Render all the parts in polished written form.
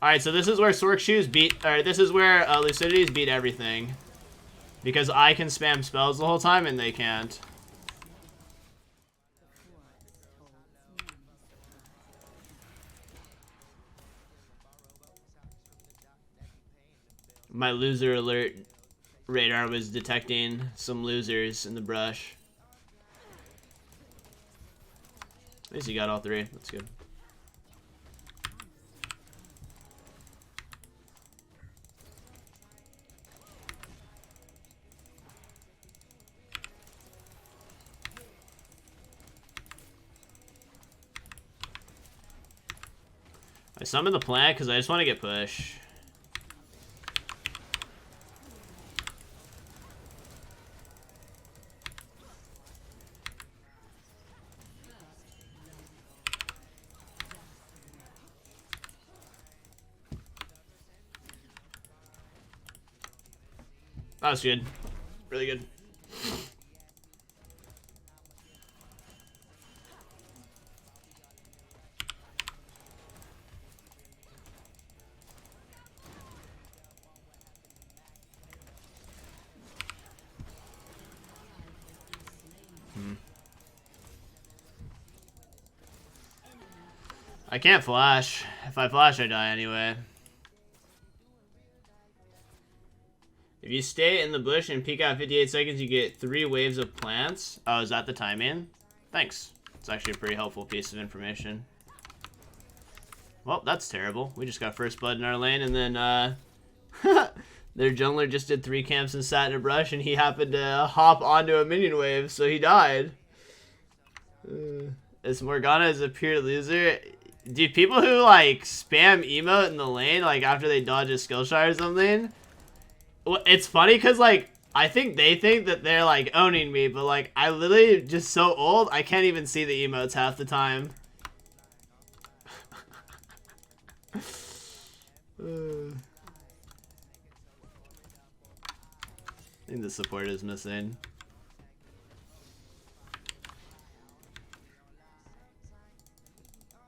Alright, so this is where Sork Shoes beat... Or this is where Lucidities beat everything. Because I can spam spells the whole time and they can't. My loser alert radar was detecting some losers in the brush. At least you got all three. That's good. I summoned the plant because I just want to get push. That was good. Really good. I can't flash. If I flash, I die anyway. If you stay in the bush and peek out 58 seconds, you get 3 waves of plants. Oh, is that the timing? Thanks. It's actually a pretty helpful piece of information. Well, that's terrible. We just got first blood in our lane, and then their jungler just did 3 camps and sat in a brush, and he happened to hop onto a minion wave, so he died. Is Morgana is a pure loser? Dude, people who, like, spam emote in the lane, like, after they dodge a skill shot or something, well, it's funny because, like, I think they think that they're, like, owning me, but, like, I literally just so old, I can't even see the emotes half the time. I think the support is missing.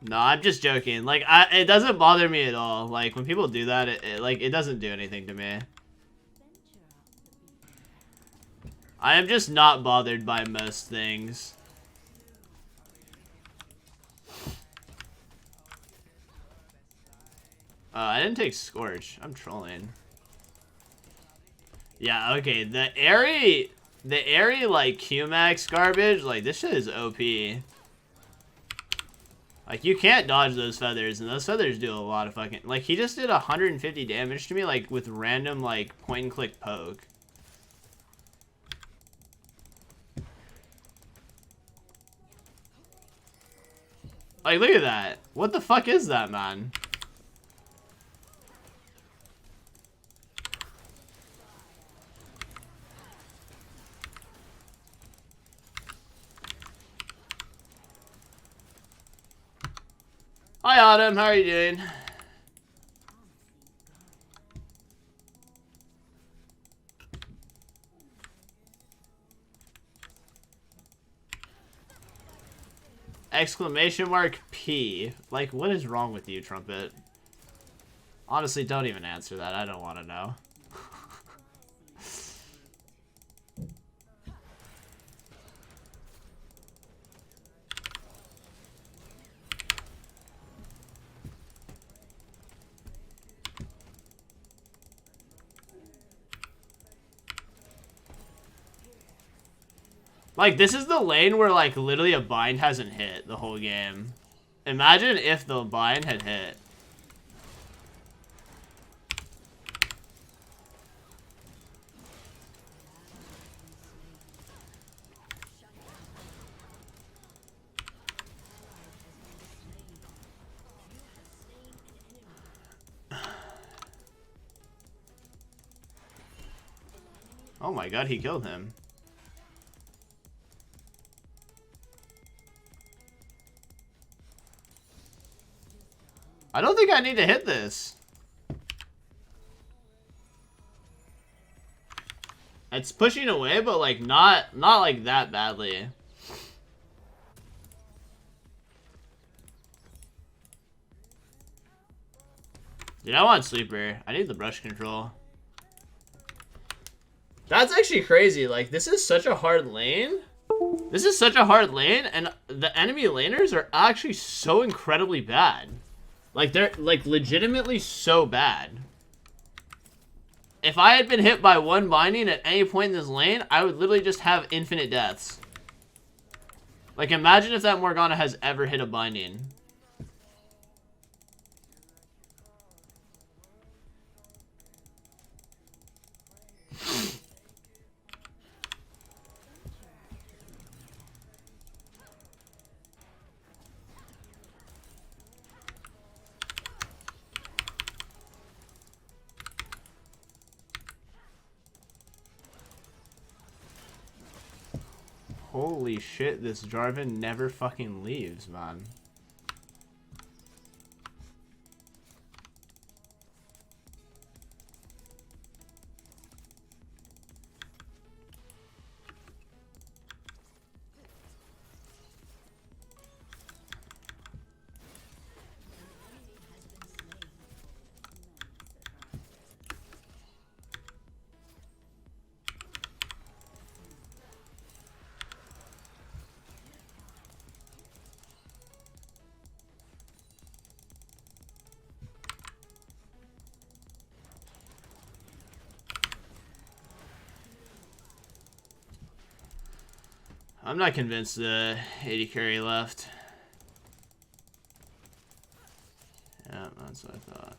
No, I'm just joking. Like, it doesn't bother me at all. Like, when people do that, it doesn't do anything to me. I am just not bothered by most things. I didn't take Scorch. I'm trolling. Yeah, okay. The airy, like, Q-Max garbage, like, this shit is OP. Like, you can't dodge those feathers, and those feathers do a lot of fucking... Like, he just did 150 damage to me, like, with random, like, point-and-click poke. Like, look at that. What the fuck is that, man? Hi, Autumn. How are you doing? Exclamation mark P. Like, what is wrong with you, Trumpet? Honestly, don't even answer that. I don't want to know. Like, this is the lane where, like, literally a bind hasn't hit the whole game. Imagine if the bind had hit. Oh my god, he killed him. I don't think I need to hit this. It's pushing away, but like not like that badly. Dude, I want sleeper. I need the brush control. That's actually crazy. Like, this is such a hard lane. This is such a hard lane, and the enemy laners are actually so incredibly bad. Like, they're, like, legitimately so bad. If I had been hit by one binding at any point in this lane, I would literally just have infinite deaths. Like, imagine if that Morgana has ever hit a binding. Holy shit, this Jarvan never fucking leaves, man. I'm not convinced the 80 carry left. Yeah, that's what I thought.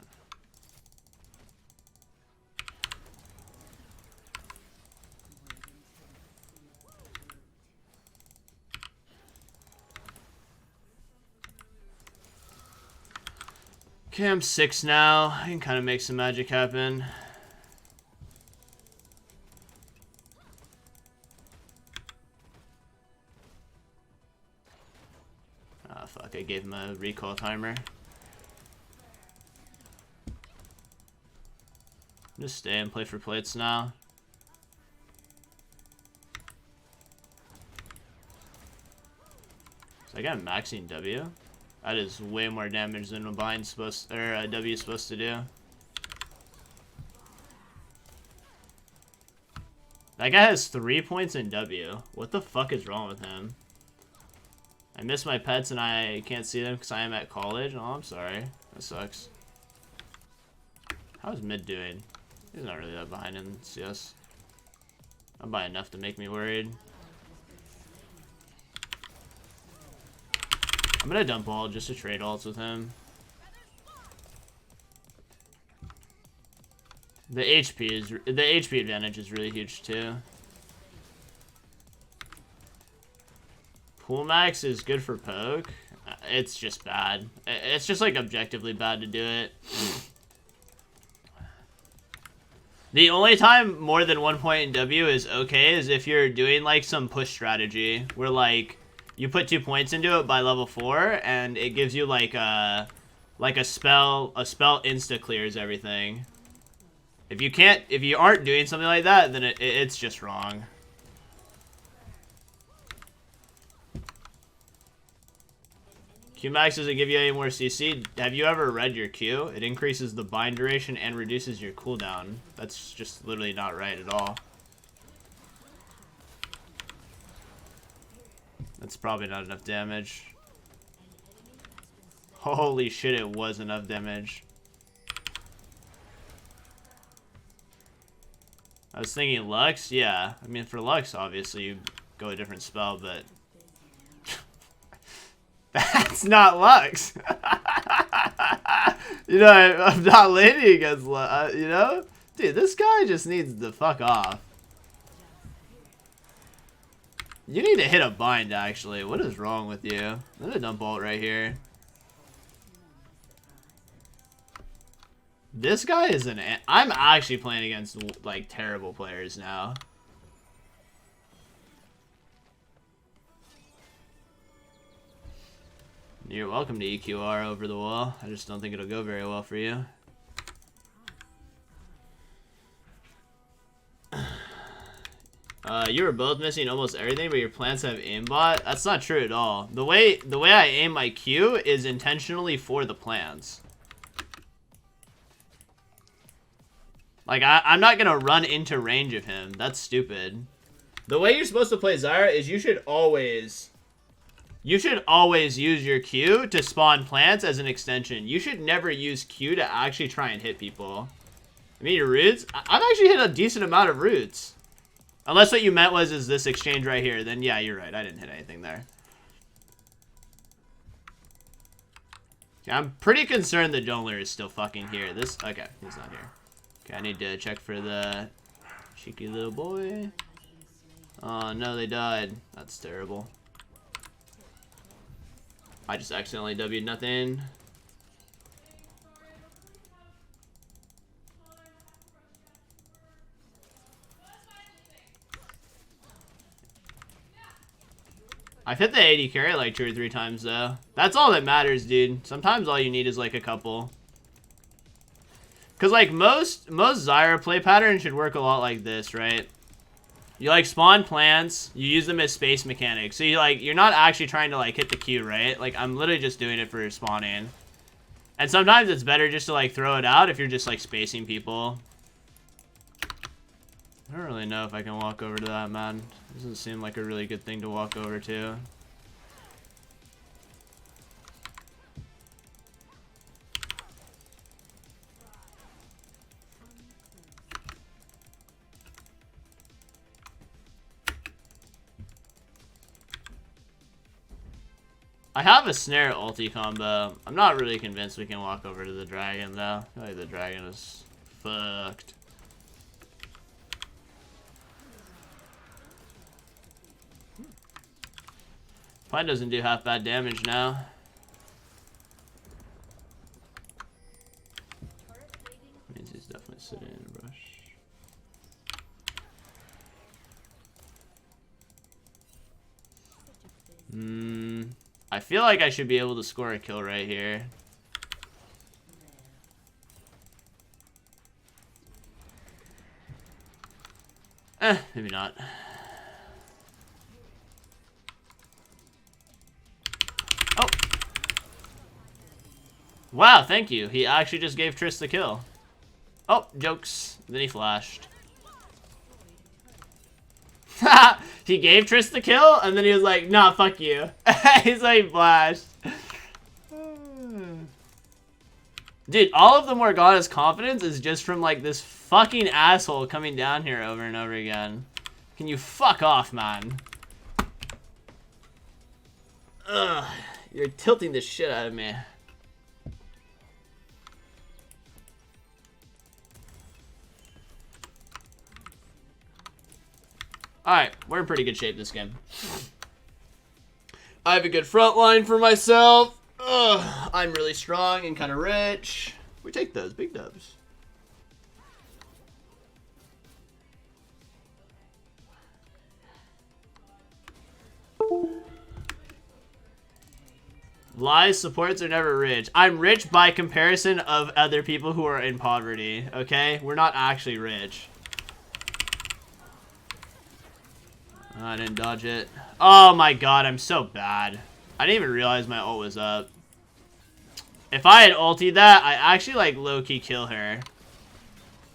Okay, I'm 6 now. I can kind of make some magic happen. Ah, fuck, I gave him a recall timer. Just stay and play for plates now. So I got maxing W. That is way more damage than a bind supposed, or a W is supposed to do. That guy has 3 points in W. What the fuck is wrong with him? I miss my pets and I can't see them because I am at college. Oh, I'm sorry. That sucks. How's mid doing? He's not really that behind in CS. Not by enough to make me worried. I'm gonna dump ult just to trade ults with him. The HP advantage is really huge too. Pool max is good for poke. It's just bad. It's just like objectively bad to do it. The only time more than 1 point in W is okay is if you're doing like some push strategy where like you put 2 points into it by level 4 and it gives you like a spell insta clears everything. If you aren't doing something like that, then it's just wrong. Qmax doesn't give you any more CC. Have you ever read your Q? It increases the bind duration and reduces your cooldown. That's just literally not right at all. That's probably not enough damage. Holy shit, it was enough damage. I was thinking Lux, yeah. I mean, for Lux, obviously, you go a different spell, but... That's not Lux! You know, I'm not laning against Lux, you know? Dude, this guy just needs to fuck off. You need to hit a bind, actually. What is wrong with you? I'm gonna dump ult right here. This guy is an... I'm actually playing against, like, terrible players now. You're welcome to EQR over the wall. I just don't think it'll go very well for you. You were both missing almost everything, but your plants have aimbot. That's not true at all. The way I aim my Q is intentionally for the plants. Like, I'm not gonna run into range of him. That's stupid. The way you're supposed to play ZYRA is you should always use your Q to spawn plants as an extension. You should never use Q to actually try and hit people. I mean, your roots? I've actually hit a decent amount of roots. Unless what you meant was is this exchange right here. Then yeah, you're right. I didn't hit anything there. Yeah, I'm pretty concerned the jungler is still fucking here. Okay, he's not here. Okay, I need to check for the cheeky little boy. Oh no, they died. That's terrible. I just accidentally W'd nothing. I've hit the 80 carry like 2 or 3 times though. That's all that matters, dude. Sometimes all you need is like a couple. Cause like most ZYRA play patterns should work a lot like this, right? You like spawn plants, you use them as space mechanics. So you're not actually trying to like hit the Q, right? Like I'm literally just doing it for spawning. And sometimes it's better just to like throw it out if you're just like spacing people. I don't really know if I can walk over to that, man. Doesn't seem like a really good thing to walk over to. I have a snare ulti combo. I'm not really convinced we can walk over to the dragon, though. I feel like the dragon is fucked. Pine doesn't do half bad damage now. Means he's definitely sitting in a brush. I feel like I should be able to score a kill right here. Maybe not. Oh. Wow, thank you. He actually just gave Triss the kill. Oh, jokes. Then he flashed. He gave Triss the kill, and then he was like, nah, fuck you. He's like, flashed. Dude, all of the Morgana's confidence is just from, like, this fucking asshole coming down here over and over again. Can you fuck off, man? Ugh, you're tilting the shit out of me. Alright, we're in pretty good shape this game. I have a good front line for myself. Ugh, I'm really strong and kind of rich. We take those big dubs. Lies, supports are never rich. I'm rich by comparison of other people who are in poverty, okay? We're not actually rich. I didn't dodge it. Oh my god, I'm so bad. I didn't even realize my ult was up. If I had ultied that, I actually like low-key kill her.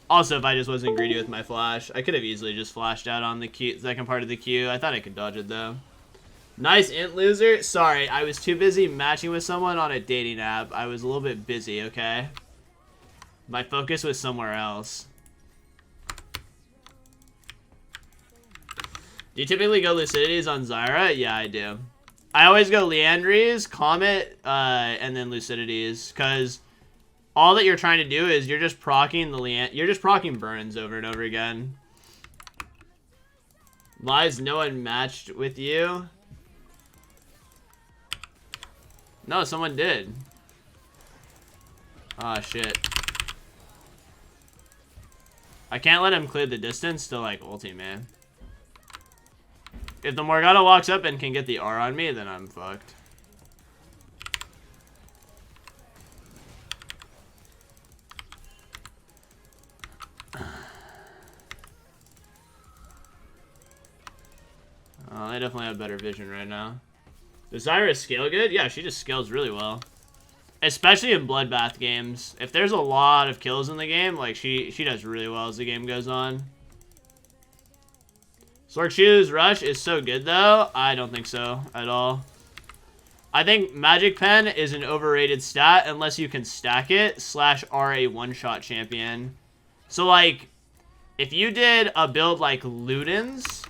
Also, if I just wasn't greedy with my flash, I could have easily just flashed out on the Q, second part of the Q. I thought I could dodge it though. Nice int loser. Sorry, I was too busy matching with someone on a dating app. I was a little bit busy, okay? My focus was somewhere else. Do you typically go Lucidities on ZYRA? Yeah, I do. I always go Leandries, Comet, and then Lucidities, because all that you're trying to do is you're just proccing you're just proccing burns over and over again. Lies, no one matched with you? No, someone did. Ah, shit. I can't let him clear the distance to, like, ulti, man. If the Morgana walks up and can get the R on me, then I'm fucked. Oh, they definitely have better vision right now. Does ZYRA scale good? Yeah, she just scales really well. Especially in Bloodbath games. If there's a lot of kills in the game, like, she does really well as the game goes on. Sork Shoes Rush is so good, though. I don't think so at all. I think Magic Pen is an overrated stat unless you can stack it / are a one-shot champion. So, like, if you did a build like Luden's,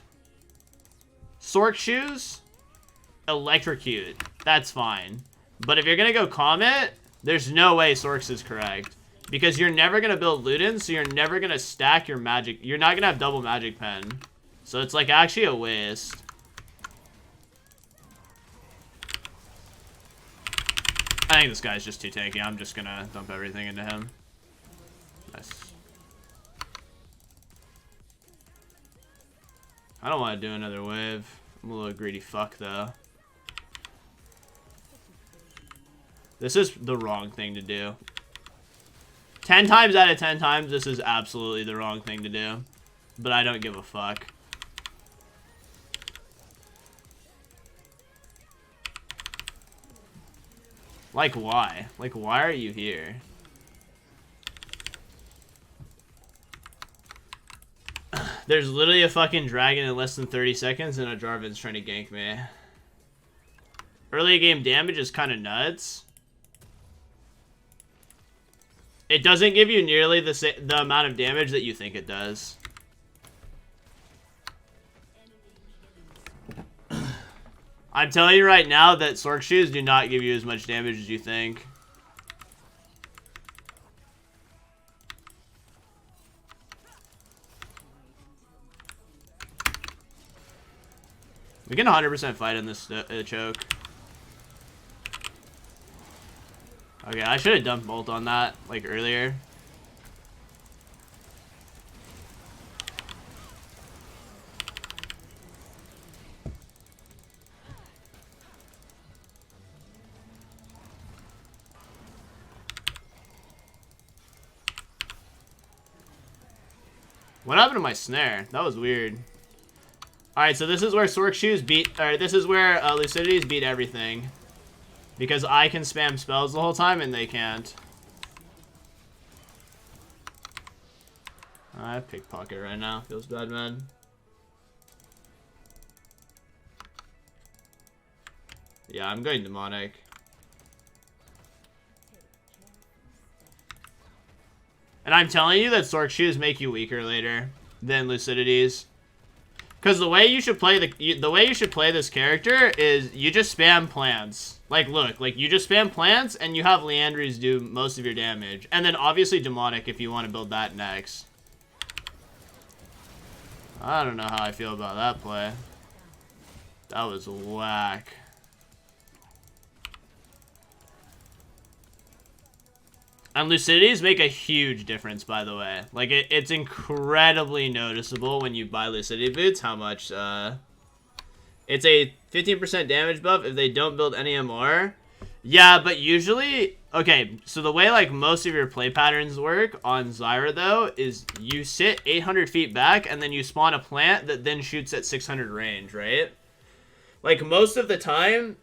Sork Shoes, Electrocute, that's fine. But if you're going to go Comet, there's no way Sorks is correct. Because you're never going to build Luden, so you're never going to stack your magic. You're not going to have double Magic Pen. So it's like actually a waste. I think this guy's just too tanky. I'm just going to dump everything into him. Nice. I don't want to do another wave. I'm a little greedy fuck, though. This is the wrong thing to do. 10 times out of 10 times, this is absolutely the wrong thing to do. But I don't give a fuck. Like, why? Like, why are you here? There's literally a fucking dragon in less than 30 seconds and a Jarvan's trying to gank me. Early game damage is kind of nuts. It doesn't give you nearly the amount of damage that you think it does. I'm telling you right now that Sork Shoes do not give you as much damage as you think. We can 100% fight in this choke. Okay, I should have dumped Bolt on that, like, earlier. What happened to my snare? That was weird. Alright, so this is where Sork Shoes beat, or this is where Lucidities beat everything. Because I can spam spells the whole time and they can't. I pickpocket right now. Feels bad, man. Yeah, I'm going demonic. And I'm telling you that Sork Shoes make you weaker later than Lucidities. Because the way you should play this character is you just spam plants. Like, look, like you just spam plants and you have Leandries do most of your damage, and then obviously demonic if you want to build that next. I don't know how I feel about that play. That was whack. And Lucidities make a huge difference, by the way. Like, it's incredibly noticeable when you buy Lucidity boots how much, it's a 15% damage buff if they don't build any MR. Yeah, but usually, okay, so the way, like, most of your play patterns work on ZYRA, though, is you sit 800 feet back, and then you spawn a plant that then shoots at 600 range, right? Like, most of the time,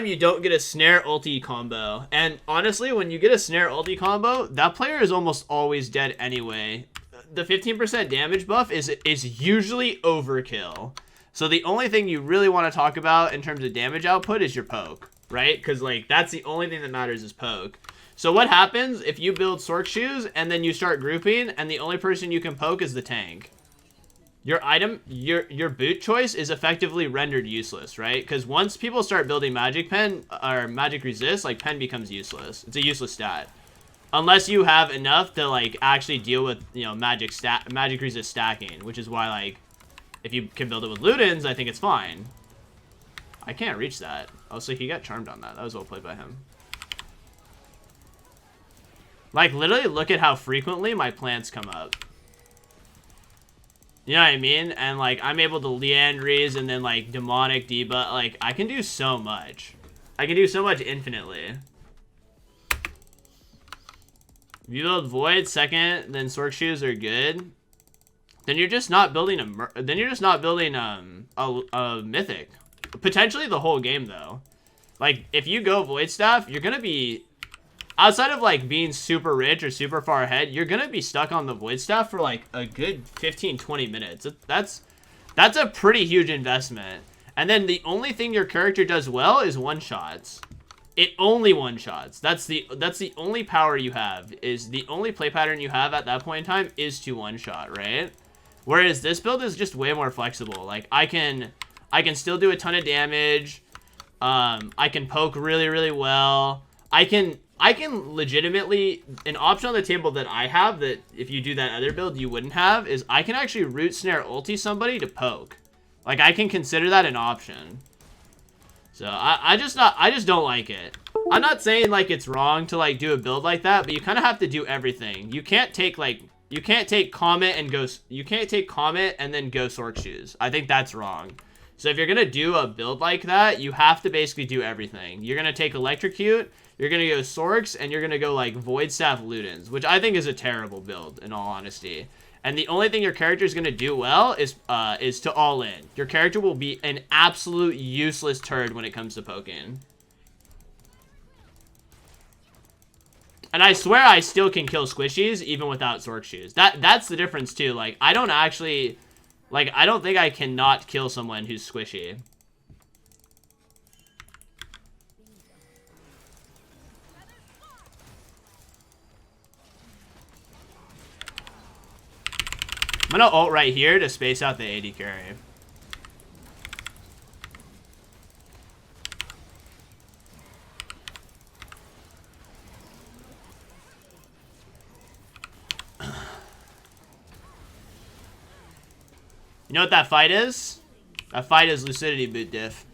you don't get a snare ulti combo. And honestly, when you get a snare ulti combo, that player is almost always dead anyway. The 15% damage buff is usually overkill. So the only thing you really want to talk about in terms of damage output is your poke, right? Because, like, that's the only thing that matters is poke. So what happens if you build Sork Shoes and then you start grouping and the only person you can poke is the tank? Your item, your boot choice is effectively rendered useless, right? Because once people start building Magic Pen or Magic Resist, like, Pen becomes useless. It's a useless stat. Unless you have enough to, like, actually deal with, you know, Magic Resist stacking, which is why, like, if you can build it with Ludens, I think it's fine. I can't reach that. Oh, so he got charmed on that. That was well played by him. Like, literally look at how frequently my plants come up. You know what I mean? And, like, I'm able to Leandries and then, like, demonic debuff. Like, I can do so much. I can do so much infinitely. If you build Void second, then Sork Shoes are good. Then you're just not building a mythic. Potentially the whole game, though. Like, if you go Void Staff, you're gonna be outside of like being super rich or super far ahead, you're gonna be stuck on the void staff for like a good 15-20 minutes. That's a pretty huge investment. And then the only thing your character does well is one-shots. It only one-shots. That's the only power you have. Is the only play pattern you have at that point in time is to one-shot, right? Whereas this build is just way more flexible. Like I can still do a ton of damage. I can poke really, really well. I can legitimately, an option on the table that I have that if you do that other build you wouldn't have is I can actually root snare ulti somebody to poke. Like I can consider that an option. So I just don't like it. I'm not saying like it's wrong to like do a build like that, but you kind of have to do everything. You can't take Comet and go, you can't take Comet and then go Sork Shoes. I think that's wrong. So if you're gonna do a build like that, you have to basically do everything. You're gonna take Electrocute, you're gonna go Sorks, and you're gonna go like Void Staff Ludens, which I think is a terrible build in all honesty. And the only thing your character is gonna do well is to all in. Your character will be an absolute useless turd when it comes to poking. And I swear I still can kill squishies even without Sork Shoes. That's the difference too. Like I don't actually, like I don't think I cannot kill someone who's squishy. I'm gonna ult right here to space out the AD carry. You know what that fight is? That fight is Lucidity Boot diff.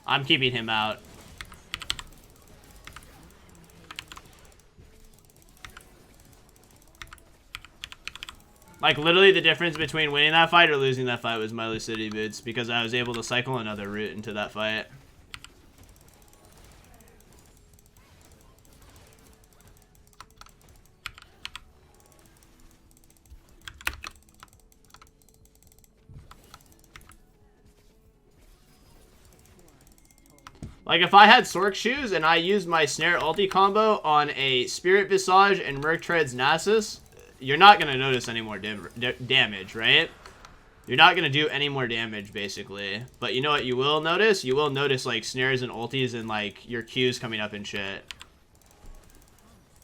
I'm keeping him out. Like, literally the difference between winning that fight or losing that fight was my Lucidity Boots, because I was able to cycle another route into that fight. Like, if I had Sork Shoes and I used my Snare ulti combo on a Spirit Visage and Merc Treads Nasus, you're not going to notice any more damage, right? You're not going to do any more damage, basically. But you know what you will notice? You will notice, like, snares and ultis and, like, your Qs coming up and shit.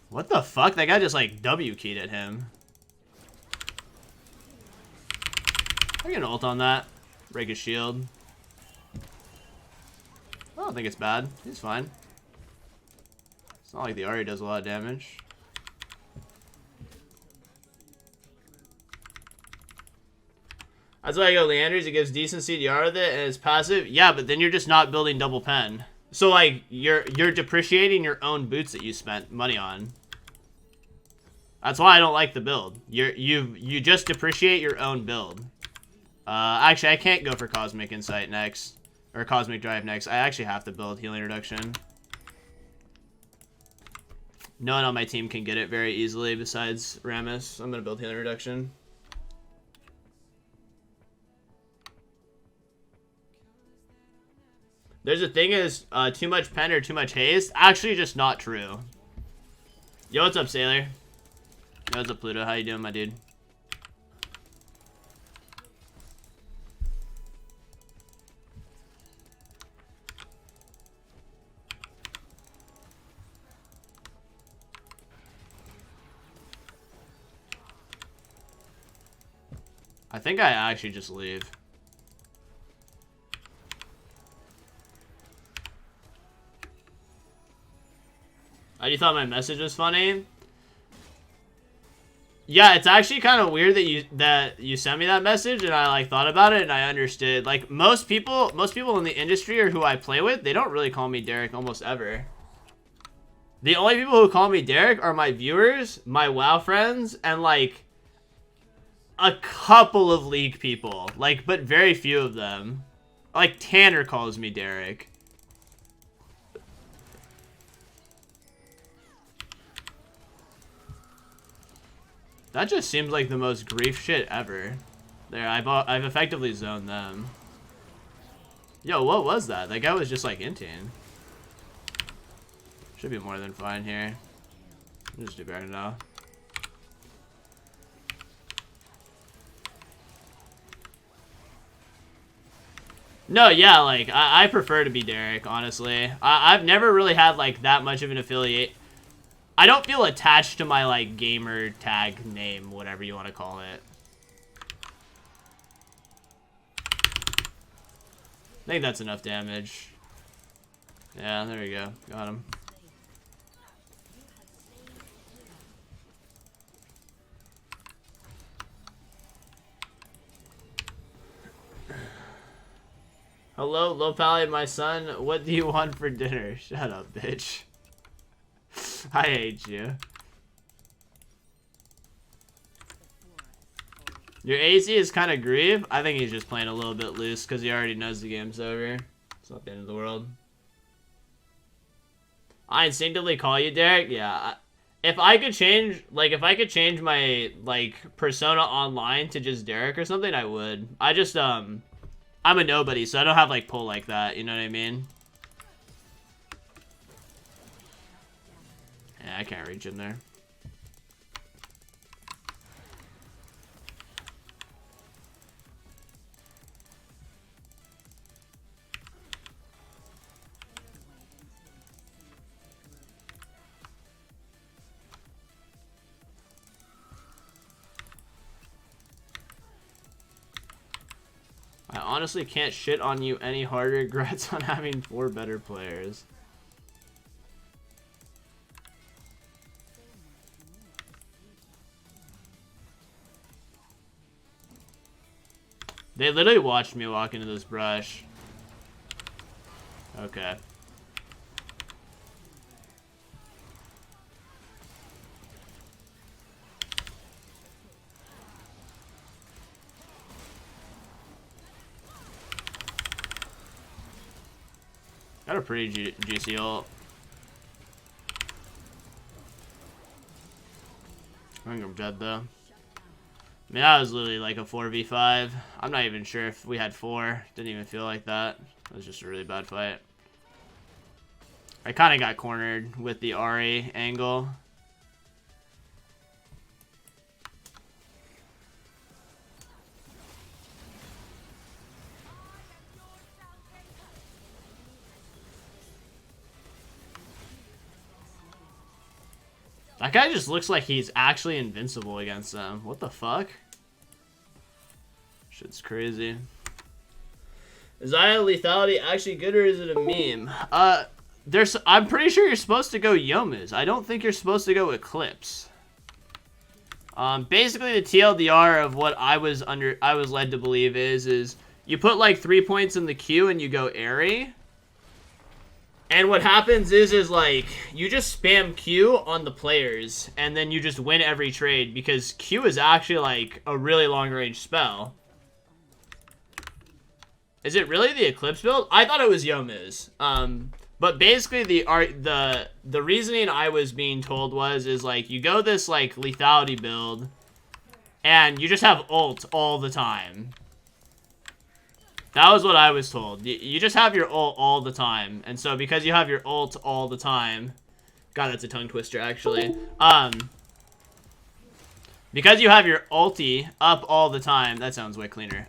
What the fuck? That guy just, like, W-keyed at him. I can ult on that. Break his shield. I don't think it's bad. He's fine. It's not like the Ahri does a lot of damage. That's why I go Leanders. It gives decent CDR with it, and it's passive. Yeah, but then you're just not building double pen. So like you're depreciating your own boots that you spent money on. That's why I don't like the build. You just depreciate your own build. Actually, I can't go for Cosmic Insight next. Or Cosmic Drive next. I actually have to build Healing Reduction. No one on my team can get it very easily besides Rammus. I'm going to build Healing Reduction. There's a thing is too much pen or too much haste. Actually, just not true. Yo, what's up, Sailor? Yo, what's up, Pluto? How you doing, my dude? I think I actually just leave. You thought my message was funny? Yeah, it's actually kind of weird that you sent me that message, and I like thought about it and I understood. Like most people in the industry or who I play with, they don't really call me Derek almost ever. The only people who call me Derek are my viewers, my WoW friends, and like a couple of League people, like, but very few of them. Like Tanner calls me Derek. That just seems like the most grief shit ever. There, I've effectively zoned them. Yo, what was that? That guy was just like inting. Should be more than fine here. I'll just do better now. No, yeah, like, I prefer to be Derek, honestly. I've never really had, like, that much of an affiliate. I don't feel attached to my, like, gamer tag name, whatever you want to call it. I think that's enough damage. Yeah, there we go. Got him. Hello, Lohpally, my son. What do you want for dinner? Shut up, bitch. I hate you. Your AC is kind of grieve. I think he's just playing a little bit loose because he already knows the game's over. It's not the end of the world. I instinctively call you Derek. Yeah. If I could change, like, if I could change my, like, persona online to just Derek or something, I would. I just, I'm a nobody, so I don't have, like, pull like that. You know what I mean? Yeah, I can't reach him there. I honestly can't shit on you any harder. Regrets on having 4 better players. They literally watched me walk into this brush. Okay. Got a pretty juicy ult. I think I'm dead though. I mean, that was literally like a 4v5. I'm not even sure if we had 4. Didn't even feel like that. It was just a really bad fight. I kind of got cornered with the Ari angle. That guy just looks like he's actually invincible against them. What the fuck? Shit's crazy. Is ZYRA lethality actually good or is it a meme? I'm pretty sure you're supposed to go Yomu's. I don't think you're supposed to go Eclipse. Basically the TLDR of what I was led to believe is you put like 3 points in the Q and you go Airy. And what happens is like, you just spam Q on the players, and then you just win every trade, because Q is actually, like, a really long-range spell. Is it really the Eclipse build? I thought it was Yomu's. But basically, the reasoning I was being told is, like, you go this, like, lethality build, and you just have ult all the time. That was what I was told. You just have your ult all the time. And so because you have your ult all the time... God, that's a tongue twister, actually. Because you have your ulti up all the time... That sounds way cleaner.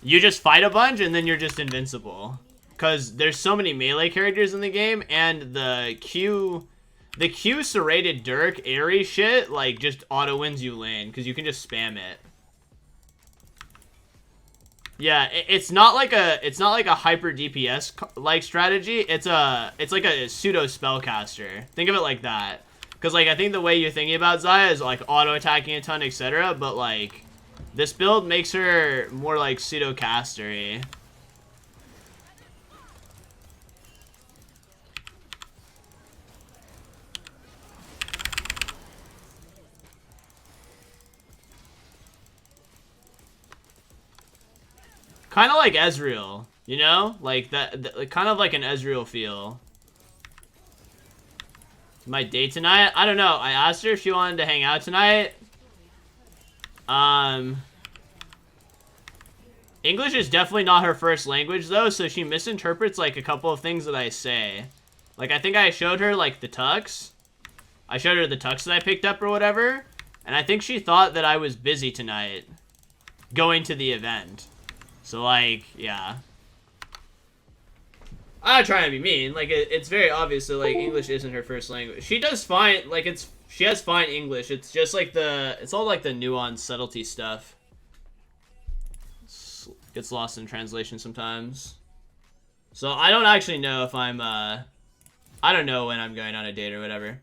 You just fight a bunch and then you're just invincible. Because there's so many melee characters in the game. And the Q serrated Dirk Airy shit, like, just auto wins you lane. Because you can just spam it. Yeah, it's not like a hyper DPS like strategy. It's like a pseudo spellcaster. Think of it like that. Cause like I think the way you're thinking about ZYRA is like auto attacking a ton, etc. But like this build makes her more like pseudo castery. Kind of like Ezreal, you know? Like that kind of like an Ezreal feel. My date tonight? I don't know. I asked her if she wanted to hang out tonight. English is definitely not her first language, though, so she misinterprets, like, a couple of things that I say. Like, I think I showed her, like, the tux. I showed her the tux that I picked up or whatever, and I think she thought that I was busy tonight going to the event. So, like, yeah. I'm not trying to be mean. Like, it's very obvious that, like, English isn't her first language. She does fine, like, she has fine English. It's just, like, it's all, like, the nuance, subtlety stuff. Gets lost in translation sometimes. So I don't actually know if I'm, I don't know when I'm going on a date or whatever.